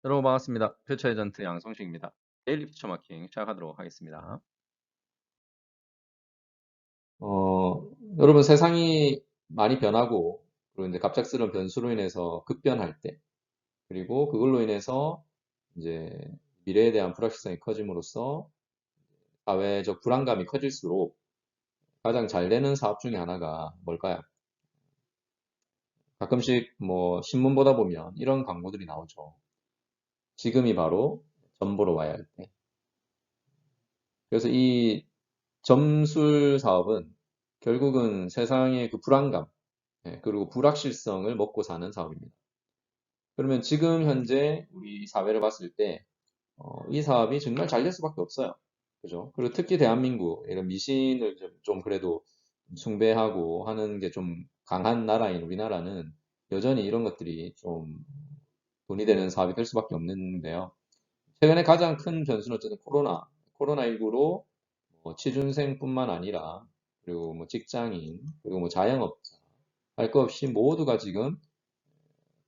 여러분 반갑습니다. 퓨처 에전트 양성식입니다. 데일리 퓨처 마킹 시작하도록 하겠습니다. 여러분 세상이 많이 변하고 그리고 이제 갑작스러운 변수로 인해서 급변할 때 그리고 그걸로 인해서 이제 미래에 대한 불확실성이 커짐으로써 사회적 불안감이 커질수록 가장 잘 되는 사업 중에 하나가 뭘까요? 가끔씩 뭐 신문 보다 보면 이런 광고들이 나오죠. 지금이 바로 점 보러 와야 할 때. 그래서 이 점술 사업은 결국은 세상의 그 불안감, 그리고 불확실성을 먹고 사는 사업입니다. 그러면 지금 현재 우리 사회를 봤을 때, 이 사업이 정말 잘 될 수밖에 없어요. 그죠? 그리고 특히 대한민국, 이런 미신을 좀 그래도 숭배하고 하는 게 좀 강한 나라인 우리나라는 여전히 이런 것들이 좀 돈이 되는 사업이 될 수밖에 없는데요. 최근에 가장 큰 변수는 어쨌든 코로나19로 뭐 취준생뿐만 아니라 그리고 뭐 직장인 그리고 뭐 자영업자 할 것 없이 모두가 지금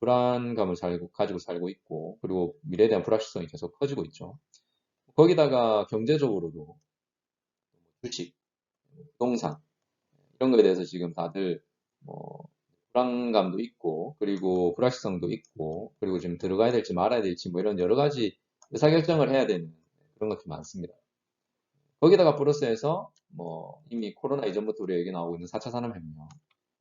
불안감을 가지고 살고 있고 그리고 미래에 대한 불확실성이 계속 커지고 있죠. 거기다가 경제적으로도 주식, 부동산 이런 거에 대해서 지금 다들 뭐 불안감도 있고 그리고 불확실성도 있고 그리고 지금 들어가야 될지 말아야 될지 뭐 이런 여러 가지 의사결정을 해야 되는 그런 것들이 많습니다. 거기다가 플러스해서 뭐 이미 코로나 이전부터 우리가 얘기 나오고 있는 4차 산업혁명,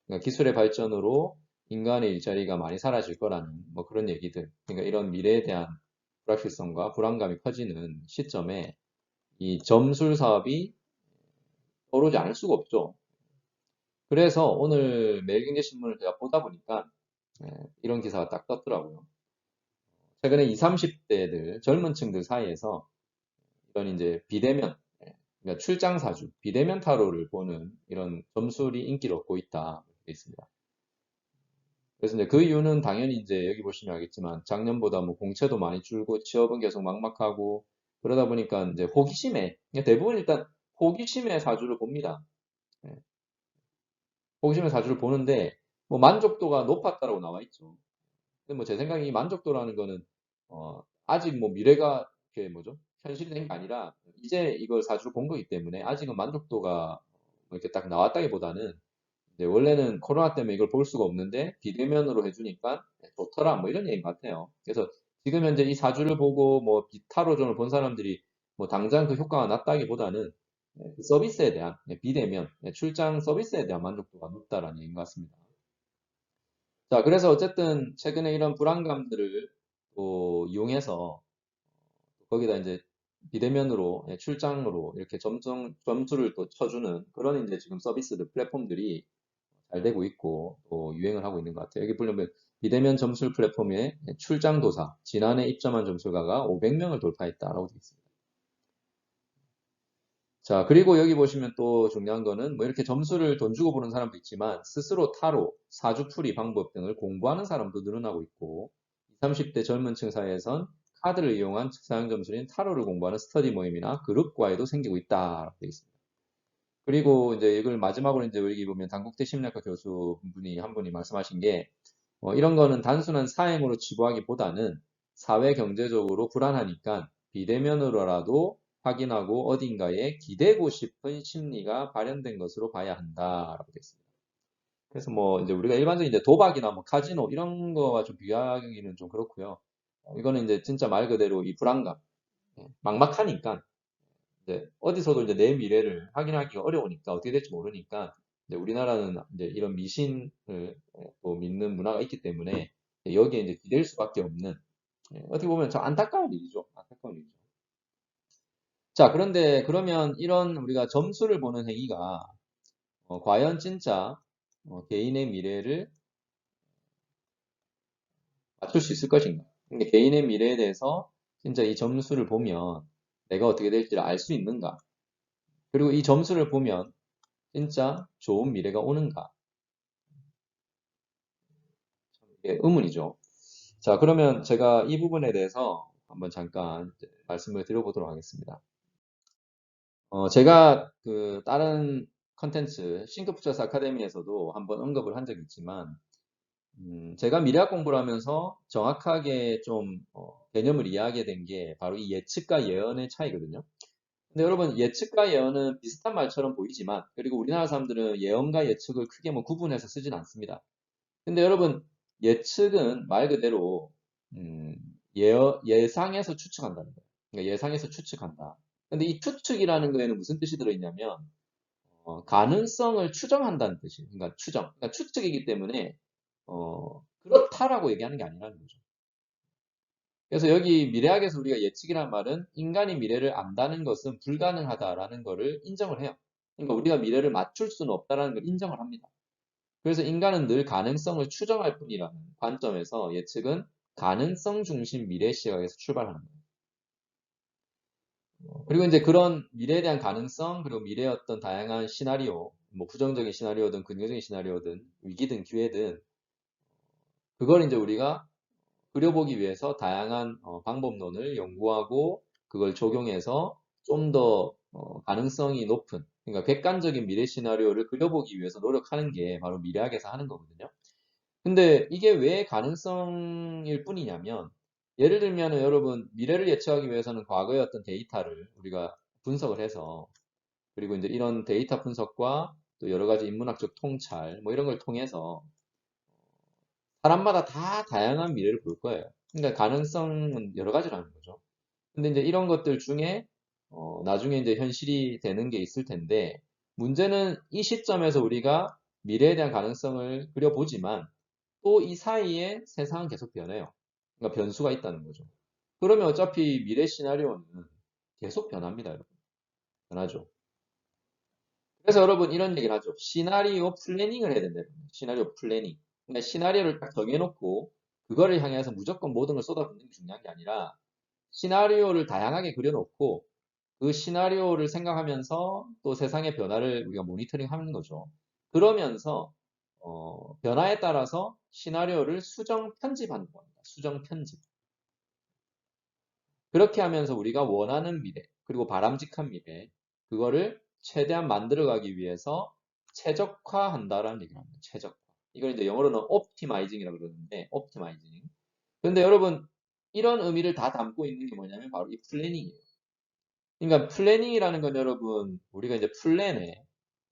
그러니까 기술의 발전으로 인간의 일자리가 많이 사라질 거라는 뭐 그런 얘기들, 그러니까 이런 미래에 대한 불확실성과 불안감이 커지는 시점에 이 점술 사업이 떠오르지 않을 수가 없죠. 그래서 오늘 매일경제신문을 제가 보다 보니까 이런 기사가 딱 떴더라고요. 최근에 20, 30대들 젊은 층들 사이에서 이런 이제 비대면, 그러니까 출장 사주, 비대면 타로를 보는 이런 점술이 인기를 얻고 있다. 이렇게 돼 있습니다. 그래서 이제 그 이유는 당연히 이제 여기 보시면 알겠지만 작년보다 뭐 공채도 많이 줄고 취업은 계속 막막하고 그러다 보니까 이제 호기심에 그러니까 대부분 일단 호기심에 사주를 봅니다. 예, 호기심에 사주를 보는데 뭐 만족도가 높았다라고 나와 있죠. 근데 뭐 제 생각에 이 만족도라는 거는 아직 뭐 미래가 이렇게 뭐죠? 현실이 된 게 아니라 이제 이걸 사주를 본 거기 때문에 아직은 만족도가 뭐 이렇게 딱 나왔다기보다는 이제 원래는 코로나 때문에 이걸 볼 수가 없는데 비대면으로 해주니까 좋더라 뭐 이런 얘기인 것 같아요. 그래서 지금 현재 이 사주를 보고 뭐 타로존을 본 사람들이 뭐 당장 그 효과가 났다기보다는 그 서비스에 대한 비대면 출장 서비스에 대한 만족도가 높다라는 얘기인 것 같습니다. 자, 그래서 어쨌든 최근에 이런 불안감들을 또 이용해서 거기다 이제 비대면으로 출장으로 이렇게 점수를 또 쳐주는 그런 이제 지금 서비스들 플랫폼들이 잘 되고 있고 또 유행을 하고 있는 것 같아요. 여기 보려면 비대면 점술 플랫폼의 출장 도사 지난해 입점한 점술가가 500명을 돌파했다라고 되어 있습니다. 자, 그리고 여기 보시면 또 중요한 거는 뭐 이렇게 점수를 돈 주고 보는 사람도 있지만 스스로 타로, 사주풀이 방법 등을 공부하는 사람도 늘어나고 있고 20, 30대 젊은 층 사이에선 카드를 이용한 사용 점술인 타로를 공부하는 스터디 모임이나 그룹 과외도 생기고 있다라고 되어 있습니다. 그리고 이제 이걸 마지막으로 이제 여기 보면 단국대 심리학과 교수분이 한 분이 말씀하신 게 이런 거는 단순한 사행으로 치부하기보다는 사회 경제적으로 불안하니까 비대면으로라도 확인하고 어딘가에 기대고 싶은 심리가 발현된 것으로 봐야 한다라고 되어 있습니다. 그래서 뭐 이제 우리가 일반적인 이제 도박이나 뭐 카지노 이런 거와 좀 비교하기는 좀 그렇고요. 이거는 이제 진짜 말 그대로 이 불안감, 막막하니까 이제 어디서도 이제 내 미래를 확인하기가 어려우니까 어떻게 될지 모르니까 이제 우리나라는 이제 이런 미신을 또 믿는 문화가 있기 때문에 여기에 이제 기댈 수밖에 없는 어떻게 보면 저 안타까운 일이죠. 안타까운 일이죠. 자, 그런데 그러면 이런 우리가 점수를 보는 행위가 과연 진짜 개인의 미래를 맞출 수 있을 것인가? 근데 개인의 미래에 대해서 진짜 이 점수를 보면 내가 어떻게 될지를 알 수 있는가? 그리고 이 점수를 보면 진짜 좋은 미래가 오는가? 이게 의문이죠. 자, 그러면 제가 이 부분에 대해서 한번 잠깐 이제 말씀을 드려보도록 하겠습니다. 제가 그 다른 컨텐츠 싱크퓨처스 아카데미에서도 한번 언급을 한 적이 있지만 제가 미래학 공부를 하면서 정확하게 좀 개념을 이해하게 된 게 바로 이 예측과 예언의 차이거든요. 근데 여러분 예측과 예언은 비슷한 말처럼 보이지만 그리고 우리나라 사람들은 예언과 예측을 크게 뭐 구분해서 쓰진 않습니다. 근데 여러분 예측은 말 그대로 음, 예상해서 추측한다는 거예요. 그러니까 예상해서 추측한다. 근데 이 추측이라는 거에는 무슨 뜻이 들어있냐면 가능성을 추정한다는 뜻이에요. 그러니까 추정. 그러니까 추측이기 때문에 그렇다라고 얘기하는 게 아니라는 거죠. 그래서 여기 미래학에서 우리가 예측이란 말은 인간이 미래를 안다는 것은 불가능하다라는 것을 인정을 해요. 그러니까 우리가 미래를 맞출 수는 없다라는 걸 인정을 합니다. 그래서 인간은 늘 가능성을 추정할 뿐이라는 관점에서 예측은 가능성 중심 미래 시각에서 출발하는 거예요. 그리고 이제 그런 미래에 대한 가능성, 그리고 미래의 어떤 다양한 시나리오, 뭐 부정적인 시나리오든 긍정적인 시나리오든 위기든 기회든 그걸 이제 우리가 그려보기 위해서 다양한 방법론을 연구하고 그걸 적용해서 좀 더 가능성이 높은, 그러니까 객관적인 미래 시나리오를 그려보기 위해서 노력하는 게 바로 미래학에서 하는 거거든요. 근데 이게 왜 가능성일 뿐이냐면, 예를 들면 여러분, 미래를 예측하기 위해서는 과거의 어떤 데이터를 우리가 분석을 해서, 그리고 이제 이런 데이터 분석과 또 여러 가지 인문학적 통찰, 뭐 이런 걸 통해서 사람마다 다 다양한 미래를 볼 거예요. 그러니까 가능성은 여러 가지라는 거죠. 근데 이제 이런 것들 중에 나중에 이제 현실이 되는 게 있을 텐데 문제는 이 시점에서 우리가 미래에 대한 가능성을 그려보지만 또 이 사이에 세상은 계속 변해요. 그러니까 변수가 있다는 거죠. 그러면 어차피 미래 시나리오는 계속 변합니다, 여러분. 변하죠. 그래서 여러분 이런 얘기를 하죠. 시나리오 플래닝을 해야 된다. 시나리오 플래닝. 그러니까 시나리오를 딱 정해놓고 그거를 향해서 무조건 모든 걸 쏟아붓는 게 중요한 게 아니라 시나리오를 다양하게 그려놓고 그 시나리오를 생각하면서 또 세상의 변화를 우리가 모니터링 하는 거죠. 그러면서 변화에 따라서 시나리오를 수정 편집하는 겁니다. 수정 편집. 그렇게 하면서 우리가 원하는 미래, 그리고 바람직한 미래, 그거를 최대한 만들어가기 위해서 최적화한다라는 얘기를 합니다. 최적화. 이걸 이제 영어로는 optimizing이라고 그러는데, optimizing. 근데 여러분, 이런 의미를 다 담고 있는 게 뭐냐면 바로 이 플래닝이에요. 그러니까 플래닝이라는 건 여러분, 우리가 이제 플랜에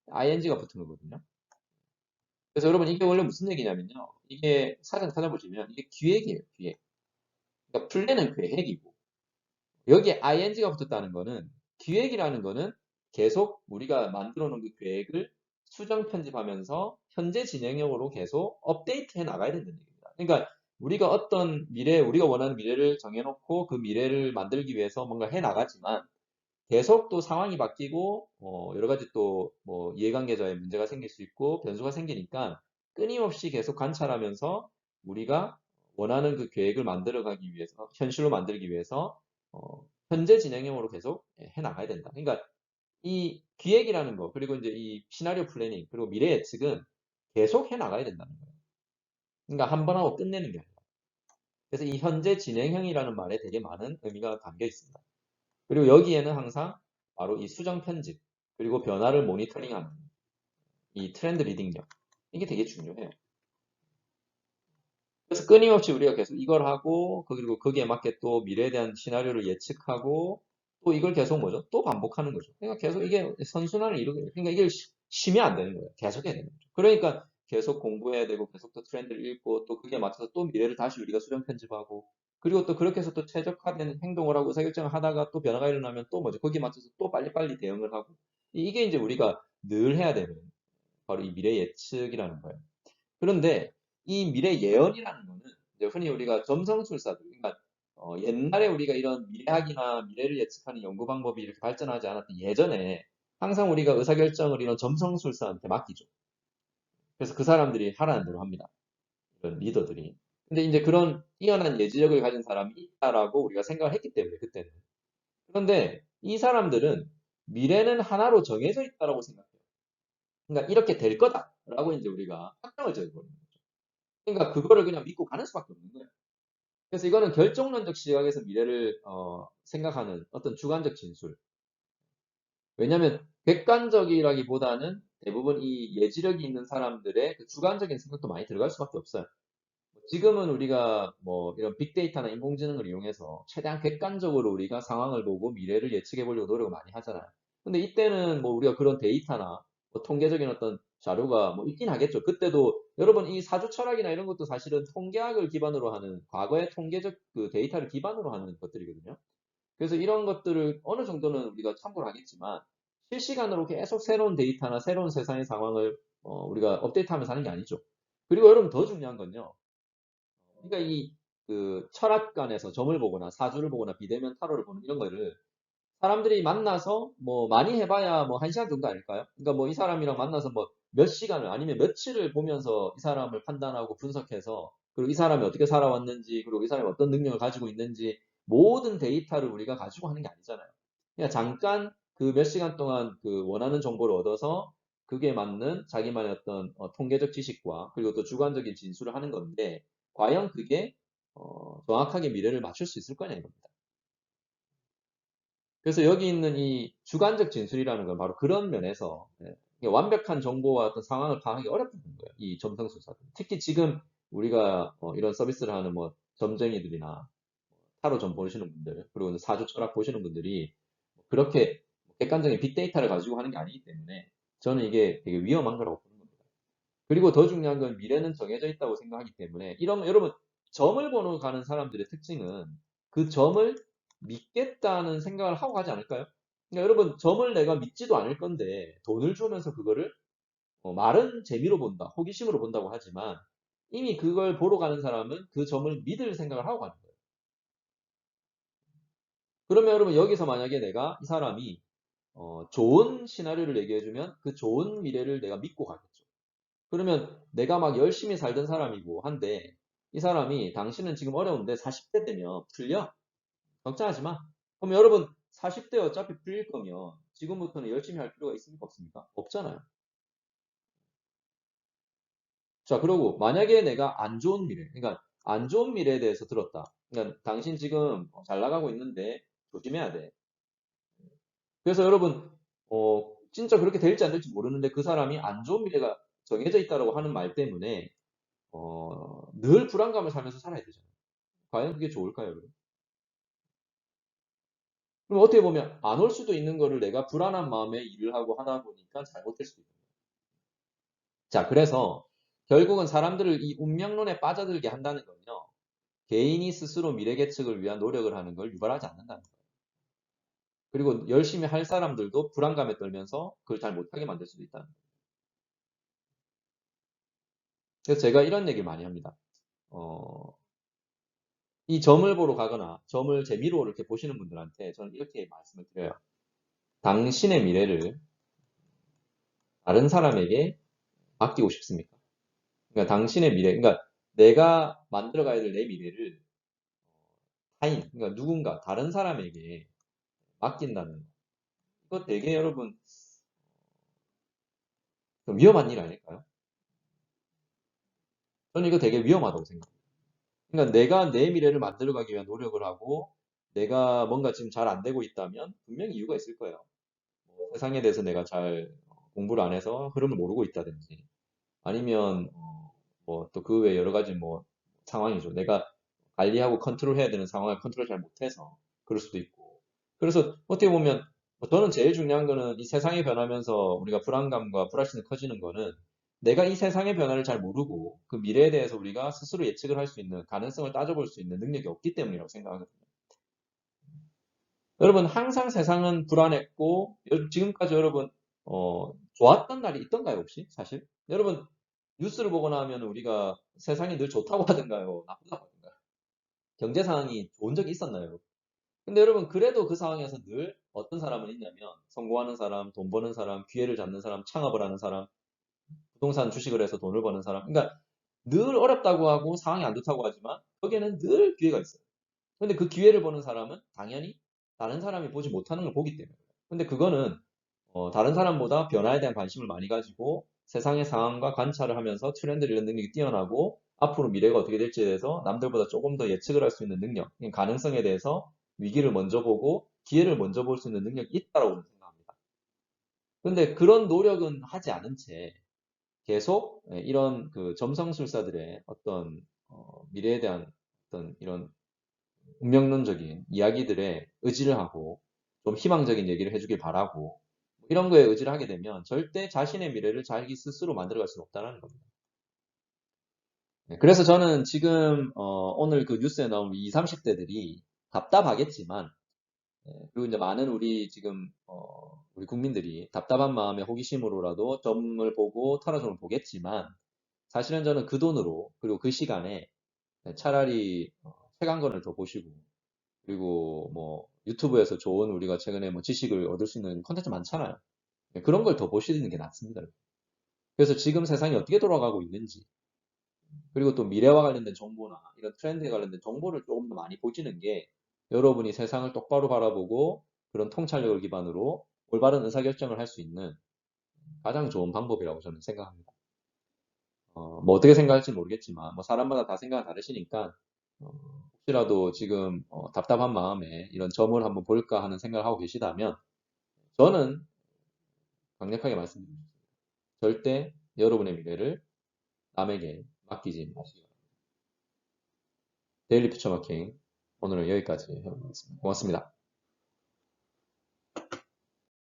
ing가 붙은 거거든요. 그래서 여러분, 이게 원래 무슨 얘기냐면요. 이게 사전 찾아보시면 이게 기획이에요, 기획. 그러니까 플랜은 계획이고, 여기에 ing가 붙었다는 거는 기획이라는 거는 계속 우리가 만들어 놓은 그 계획을 수정 편집하면서 현재 진행형으로 계속 업데이트 해 나가야 된다는 얘기입니다. 그러니까 우리가 어떤 미래, 우리가 원하는 미래를 정해놓고 그 미래를 만들기 위해서 뭔가 해 나가지만 계속 또 상황이 바뀌고 여러 가지 또 뭐 이해관계자의 문제가 생길 수 있고 변수가 생기니까 끊임없이 계속 관찰하면서 우리가 원하는 그 계획을 만들어가기 위해서 현실로 만들기 위해서 현재 진행형으로 계속 해 나가야 된다. 그러니까 이 기획이라는 거 그리고 이제 이 시나리오 플래닝 그리고 미래 예측은 계속 해 나가야 된다는 거예요. 그러니까 한 번 하고 끝내는 게 아니라. 그래서 이 현재 진행형이라는 말에 되게 많은 의미가 담겨 있습니다. 그리고 여기에는 항상 바로 이 수정 편집, 그리고 변화를 모니터링하는 이 트렌드 리딩력. 이게 되게 중요해요. 그래서 끊임없이 우리가 계속 이걸 하고, 그리고 거기에 맞게 또 미래에 대한 시나리오를 예측하고, 또 이걸 계속 뭐죠? 또 반복하는 거죠. 그러니까 계속 이게 선순환을 이루게, 그러니까 이게 쉬면 안 되는 거예요. 계속 해야 되는 거죠. 그러니까 계속 공부해야 되고, 계속 또 트렌드를 읽고, 또 그게 맞춰서 또 미래를 다시 우리가 수정 편집하고, 그리고 또 그렇게 해서 또 최적화된 행동을 하고 의사결정을 하다가 또 변화가 일어나면 또 뭐죠? 거기에 맞춰서 또 빨리빨리 대응을 하고. 이게 이제 우리가 늘 해야 되는 바로 이 미래 예측이라는 거예요. 그런데 이 미래 예언이라는 거는 이제 흔히 우리가 점성술사들, 그러니까 옛날에 우리가 이런 미래학이나 미래를 예측하는 연구 방법이 이렇게 발전하지 않았던 예전에 항상 우리가 의사결정을 이런 점성술사한테 맡기죠. 그래서 그 사람들이 하라는 대로 합니다. 이런 리더들이. 근데 이제 그런 뛰어난 예지력을 가진 사람이 있다라고 우리가 생각을 했기 때문에 그때는. 그런데 이 사람들은 미래는 하나로 정해져 있다라고 생각해요. 그러니까 이렇게 될 거다라고 이제 우리가 확정을 지어버리는 거죠. 그러니까 그거를 그냥 믿고 가는 수밖에 없는 거예요. 그래서 이거는 결정론적 시각에서 미래를 생각하는 어떤 주관적 진술. 왜냐하면 객관적이라기보다는 대부분 이 예지력이 있는 사람들의 그 주관적인 생각도 많이 들어갈 수밖에 없어요. 지금은 우리가 뭐 이런 빅데이터나 인공지능을 이용해서 최대한 객관적으로 우리가 상황을 보고 미래를 예측해 보려고 노력을 많이 하잖아요. 근데 이때는 뭐 우리가 그런 데이터나 뭐 통계적인 어떤 자료가 뭐 있긴 하겠죠. 그때도 여러분 이 사주 철학이나 이런 것도 사실은 통계학을 기반으로 하는 과거의 통계적 그 데이터를 기반으로 하는 것들이거든요. 그래서 이런 것들을 어느 정도는 우리가 참고를 하겠지만 실시간으로 계속 새로운 데이터나 새로운 세상의 상황을 우리가 업데이트하면서 하는 게 아니죠. 그리고 여러분 더 중요한 건요. 그러니까 이 그 철학관에서 점을 보거나 사주를 보거나 비대면 타로를 보는 이런 거를 사람들이 만나서 뭐 많이 해봐야 뭐 한 시간 정도 아닐까요? 그러니까 뭐 이 사람이랑 만나서 뭐 몇 시간을 아니면 며칠을 보면서 이 사람을 판단하고 분석해서 그리고 이 사람이 어떻게 살아왔는지 그리고 이 사람이 어떤 능력을 가지고 있는지 모든 데이터를 우리가 가지고 하는 게 아니잖아요. 그냥 잠깐 그 몇 시간 동안 그 원하는 정보를 얻어서 그게 맞는 자기만의 어떤 통계적 지식과 그리고 또 주관적인 진술을 하는 건데 과연 그게 정확하게 미래를 맞출 수 있을 거냐 이겁니다. 그래서 여기 있는 이 주관적 진술이라는 건 바로 그런 면에서 이게 완벽한 정보와 어떤 상황을 파악하기 어렵다는 거예요. 이 점성술사들. 특히 지금 우리가 이런 서비스를 하는 뭐 점쟁이들이나 타로 점 보시는 분들, 그리고 사주 철학 보시는 분들이 그렇게 객관적인 빅데이터를 가지고 하는 게 아니기 때문에 저는 이게 되게 위험한 거라고 보는 겁니다. 그리고 더 중요한 건 미래는 정해져 있다고 생각하기 때문에 이런 여러분 점을 보러 가는 사람들의 특징은 그 점을 믿겠다는 생각을 하고 가지 않을까요? 그러니까 여러분 점을 내가 믿지도 않을 건데 돈을 주면서 그거를 말은 재미로 본다, 호기심으로 본다고 하지만 이미 그걸 보러 가는 사람은 그 점을 믿을 생각을 하고 가는 거예요. 그러면 여러분 여기서 만약에 내가 이 사람이 좋은 시나리오를 얘기해주면 그 좋은 미래를 내가 믿고 가겠죠. 그러면 내가 막 열심히 살던 사람이고 한데 이 사람이 당신은 지금 어려운데 40대 되면 풀려? 걱정하지 마. 그럼 여러분 40대 어차피 풀릴 거면 지금부터는 열심히 할 필요가 있습니까? 없습니까? 없잖아요. 자, 그리고 만약에 내가 안 좋은 미래, 그러니까 안 좋은 미래에 대해서 들었다. 그러니까 당신 지금 잘 나가고 있는데 조심해야 돼. 그래서 여러분, 진짜 그렇게 될지 안 될지 모르는데 그 사람이 안 좋은 미래가 정해져 있다라고 하는 말 때문에 늘 불안감을 살면서 살아야 되잖아요. 과연 그게 좋을까요, 여러분? 그럼 어떻게 보면 안 올 수도 있는 거를 내가 불안한 마음에 일을 하고 하다 보니까 잘못될 수도 있는 거예요. 자, 그래서 결국은 사람들을 이 운명론에 빠져들게 한다는 건요. 개인이 스스로 미래 계측을 위한 노력을 하는 걸 유발하지 않는다는 거예요. 그리고 열심히 할 사람들도 불안감에 떨면서 그걸 잘 못하게 만들 수도 있다는 거예요. 그래서 제가 이런 얘기를 많이 합니다. 어, 이 점을 보러 가거나 점을 재미로 이렇게 보시는 분들한테 저는 이렇게 말씀을 드려요. 당신의 미래를 다른 사람에게 맡기고 싶습니까? 그러니까 당신의 미래, 그러니까 내가 만들어가야 될 내 미래를 타인, 그러니까 누군가 다른 사람에게 맡긴다는 거. 이거 되게 여러분 좀 위험한 일 아닐까요? 저는 이거 되게 위험하다고 생각해요. 그러니까 내가 내 미래를 만들어가기 위한 노력을 하고 내가 뭔가 지금 잘 안 되고 있다면 분명히 이유가 있을 거예요. 뭐 세상에 대해서 내가 잘 공부를 안 해서 흐름을 모르고 있다든지 아니면 뭐 또 그 외에 여러 가지 뭐 상황이죠. 내가 관리하고 컨트롤해야 되는 상황을 컨트롤 잘 못해서 그럴 수도 있고. 그래서 어떻게 보면 뭐 저는 제일 중요한 거는 이 세상이 변하면서 우리가 불안감과 불확신이 커지는 거는 내가 이 세상의 변화를 잘 모르고 그 미래에 대해서 우리가 스스로 예측을 할 수 있는 가능성을 따져볼 수 있는 능력이 없기 때문이라고 생각하거든요. 여러분 항상 세상은 불안했고 지금까지 여러분 좋았던 날이 있던가요 혹시 사실? 여러분 뉴스를 보거나 하면 우리가 세상이 늘 좋다고 하던가요? 나쁘다고 하던가요? 경제 상황이 좋은 적이 있었나요? 근데 여러분 그래도 그 상황에서 늘 어떤 사람은 있냐면 성공하는 사람, 돈 버는 사람, 기회를 잡는 사람, 창업을 하는 사람, 부동산 주식을 해서 돈을 버는 사람. 그러니까 늘 어렵다고 하고 상황이 안 좋다고 하지만 거기에는 늘 기회가 있어요. 근데 그 기회를 보는 사람은 당연히 다른 사람이 보지 못하는 걸 보기 때문에. 근데 그거는 다른 사람보다 변화에 대한 관심을 많이 가지고 세상의 상황과 관찰을 하면서 트렌드를 이런 능력이 뛰어나고 앞으로 미래가 어떻게 될지에 대해서 남들보다 조금 더 예측을 할 수 있는 능력, 가능성에 대해서 위기를 먼저 보고 기회를 먼저 볼 수 있는 능력이 있다고 생각합니다. 근데 그런 노력은 하지 않은 채 계속 이런 그 점성술사들의 어떤 미래에 대한 어떤 이런 운명론적인 이야기들에 의지를 하고 좀 희망적인 얘기를 해주길 바라고 이런 거에 의지를 하게 되면 절대 자신의 미래를 자기 스스로 만들어갈 수는 없다는 겁니다. 네, 그래서 저는 지금 오늘 그 뉴스에 나온 20, 30대들이 답답하겠지만 그리고 이제 많은 우리 지금 우리 국민들이 답답한 마음에 호기심으로라도 점을 보고 터라점을 보겠지만 사실은 저는 그 돈으로 그리고 그 시간에 차라리 최강건을 더 보시고 그리고 뭐 유튜브에서 좋은 우리가 최근에 뭐 지식을 얻을 수 있는 콘텐츠 많잖아요. 네, 그런 걸 더 보시는 게 낫습니다. 그래서 지금 세상이 어떻게 돌아가고 있는지 그리고 또 미래와 관련된 정보나 이런 트렌드에 관련된 정보를 조금 더 많이 보시는 게 여러분이 세상을 똑바로 바라보고 그런 통찰력을 기반으로 올바른 의사결정을 할 수 있는 가장 좋은 방법이라고 저는 생각합니다. 뭐 어떻게 생각할지 모르겠지만 뭐 사람마다 다 생각이 다르시니까 어, 혹시라도 지금 답답한 마음에 이런 점을 한번 볼까 하는 생각을 하고 계시다면 저는 강력하게 말씀드립니다. 절대 여러분의 미래를 남에게 맡기지 마시기 바랍니다. 데일리 퓨처마킹 오늘은 여기까지 해보겠습니다. 고맙습니다.